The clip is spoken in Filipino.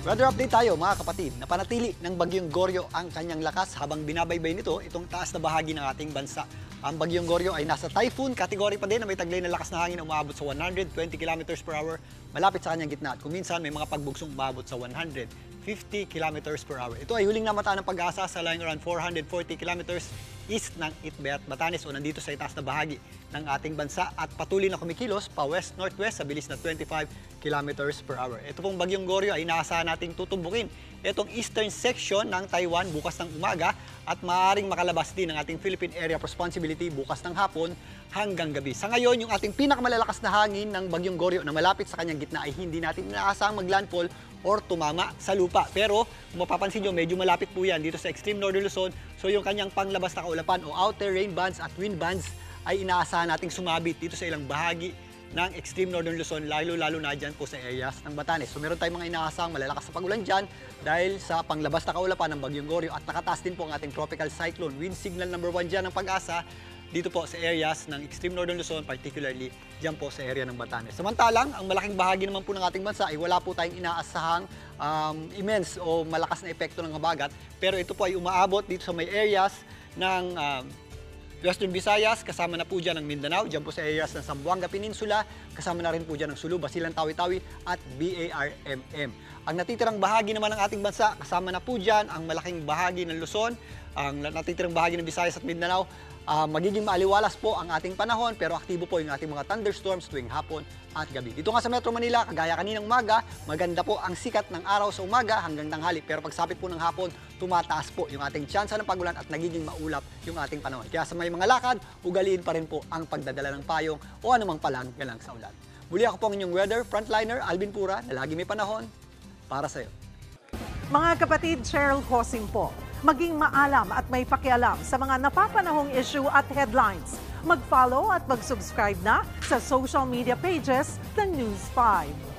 Weather update tayo mga kapatid. Napanatili ng Bagyong Goryo ang kanyang lakas habang binabaybay nito itong taas na bahagi ng ating bansa. Ang Bagyong Goryo ay nasa typhoon category pa din na may taglay na lakas na hangin na umaabot sa 120 km per hour malapit sa kanyang gitna. At kung minsan may mga pagbugsong umaabot sa 150 km per hour. Ito ay huling namata ng Pag-asa sa lying around 440 km east ng Itbay at Batanes o nandito sa itaas na bahagi ng ating bansa at patuloy na kumikilos pa west-northwest sa bilis na 25 km per hour. Ito pong Bagyong Goryo ay inaasahan nating tutumbukin itong eastern section ng Taiwan bukas ng umaga at maaaring makalabas din ng ating Philippine Area of Responsibility bukas ng hapon hanggang gabi. Sa ngayon, yung ating pinakamalalakas na hangin ng Bagyong Goryo na malapit sa kanyang gitna ay hindi natin inaasahang maglandfall or tumama sa lupa. Pero kung mapapansin nyo, medyo malapit po yan dito sa extreme northern Luzon. So yung kanyang panglabas na kaulapan o outer rain bands at wind bands ay inaasahan nating sumabit dito sa ilang bahagi ng extreme northern Luzon, lalo na dyan po sa areas ng Batanes. So meron tayong mga inaasahang malalakas na pagulan dyan dahil sa panglabas na kaulapan ng Bagyong Goryo at nakataas din po ang ating tropical cyclone. Wind signal number 1 dyan ng Pag-asa dito po sa areas ng extreme northern Luzon, particularly dyan po sa area ng Batanes. Samantalang, ang malaking bahagi naman po ng ating bansa ay wala po tayong inaasahang immense o malakas na epekto ng habagat. Pero ito po ay umaabot dito sa may areas ng Western Visayas, kasama na po dyan ang Mindanao, dyan po sa areas ng Zamboanga Peninsula, kasama na rin po dyan ang Sulu, Basilan, Tawi-Tawi at BARMM. Ang natitirang bahagi naman ng ating bansa, kasama na po dyan ang malaking bahagi ng Luzon, ang natitirang bahagi ng Visayas at Mindanao. Magiging maaliwalas po ang ating panahon pero aktibo po yung ating mga thunderstorms tuwing hapon at gabi. Dito nga sa Metro Manila, kagaya kaninang umaga, maganda po ang sikat ng araw sa umaga hanggang tanghali. Pero pagsapit po ng hapon, tumataas po yung ating tsansa ng pagulan at nagiging maulap yung ating panahon. Kaya sa may mga lakad, ugaliin pa rin po ang pagdadala ng payong o anumang palanggalang sa ulan. Muli ako po ang inyong weather frontliner, Alvin Pura, na lagi may panahon para sa iyo. Mga kapatid, Cheryl Cosing po. Maging maalam at may pakialam sa mga napapanahong issue at headlines. Mag-follow at mag-subscribe na sa social media pages ng News 5.